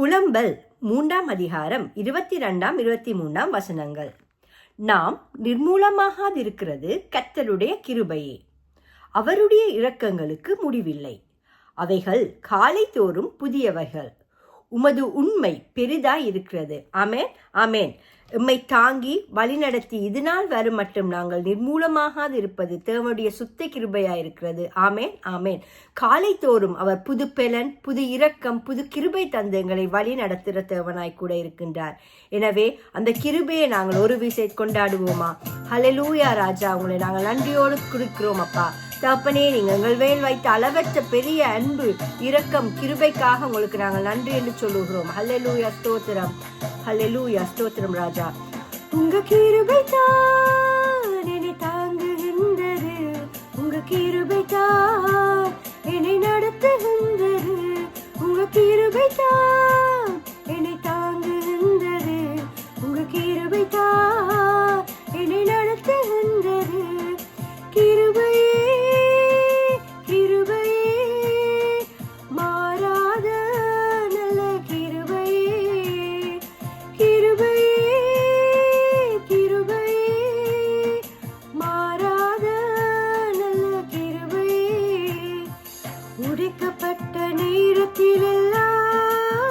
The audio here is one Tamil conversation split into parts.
புலம்பல் 3:22-23 நாம் நிர்மூலமாகாதிருக்கிறது கர்த்தருடைய கிருபையே. அவருடைய இரக்கங்களுக்கு முடிவில்லை. அவைகள் காலை தோறும் புதியவைகள். உமது உண்மை பெரிதாயிருக்கிறது. ஆமேன் ஆமேன். எம்மை தாங்கி வழிநடத்தி இதுநாள் வரும் மட்டும் நாங்கள் நிர்மூலமாகாது இருப்பது தேவனுடைய சுத்த கிருபையாயிருக்கிறது. ஆமேன் ஆமேன். காலை தோறும் அவர் புது பெலன், புது இரக்கம், புது கிருபை தந்து எங்களை வழி நடத்துகிற தேவனாய் கூட இருக்கின்றார். எனவே அந்த கிருபையை நாங்கள் ஒரு விசை கொண்டாடுவோமா? ஹல்லேலூயா ராஜா, உங்களை நாங்கள் நன்றியோடு கொடுக்கிறோம் அப்பா. தகப்பனே, நீங்கள் எங்கள் மேல் வைத்த அளவற்ற பெரிய அன்பு, இரக்கம், கிருபைக்காக உங்களுக்கு நாங்கள் நன்றி என்று சொல்லுகிறோம். ஹல்லேலூயா, ஸ்தோத்திரம். ஹல்லேலூயா, ஸ்தோத்திரம் ராஜா. உங்க கிருபை தான் என்னை தாங்குகின்றது, உங்க கிருபை தான் என்னை நடத்துகின்றது, உங்க கிருபை தான் என்னை தாங்குகின்றது, உங்க கிருபை தான் என்னை நடத்துகின்றது. கிருபையே உடைக்கப்பட்ட நேரத்திலெல்லாம்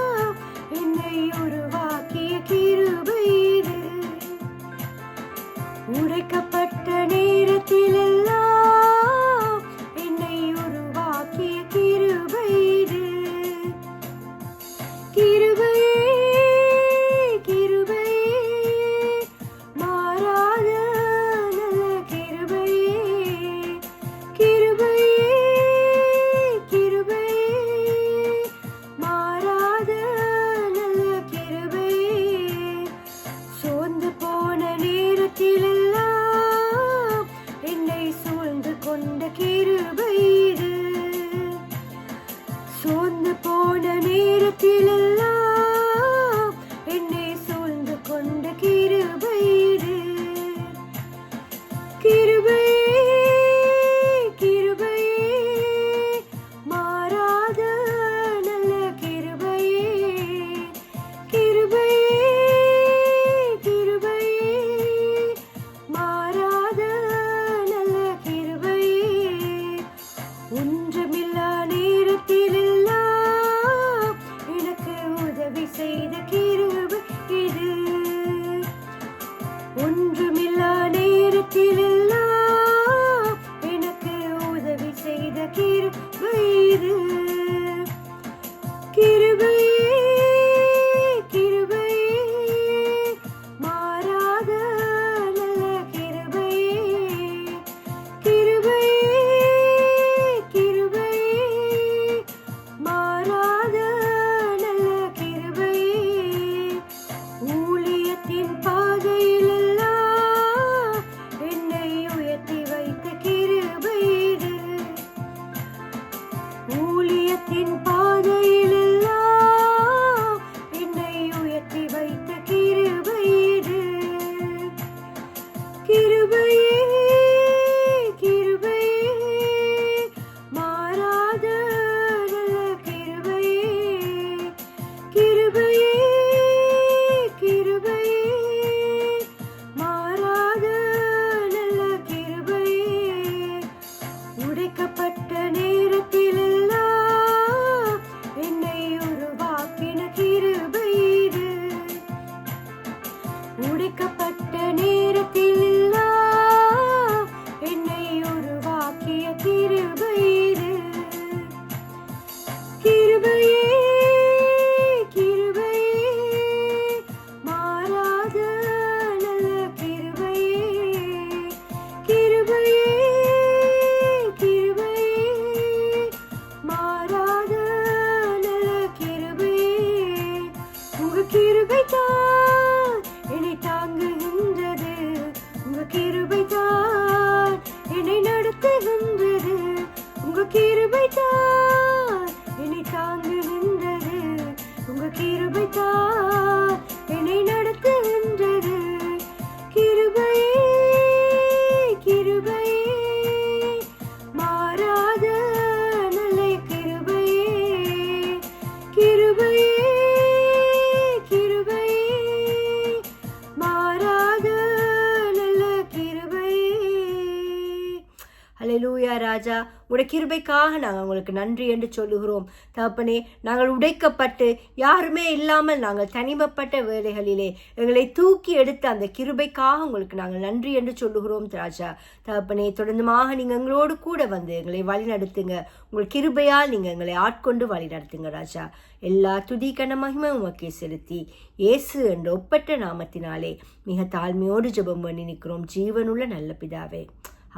ஹalleluya ராஜா. உடைய கிருபைக்காக நாங்கள் உங்களுக்கு நன்றி என்று சொல்லுகிறோம் தகப்பனே. நாங்கள் உடைக்கப்பட்டு யாருமே இல்லாமல் நாங்கள் தனிமைப்பட்ட வேளைகளிலே எங்களை தூக்கி எடுத்த அந்த கிருபைக்காக உங்களுக்கு நாங்கள் நன்றி என்று சொல்லுகிறோம் ராஜா. தகப்பனே, தொடர்ந்துமாக நீங்கள் எங்களோடு கூட வந்து எங்களை வழி நடத்துங்க. உங்கள் கிருபையால் நீங்கள் எங்களை ஆட்கொண்டு வழி நடத்துங்க ராஜா. எல்லா துதி கன மகிமை உமக்கே செலுத்தி இயேசு என்ற ஒப்பற்ற நாமத்தினாலே மிக தாழ்மையோடு ஜெபம் பண்ணி நிற்கிறோம் ஜீவனுள்ள நல்ல பிதாவே.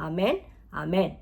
ஆமென், ஆமென்.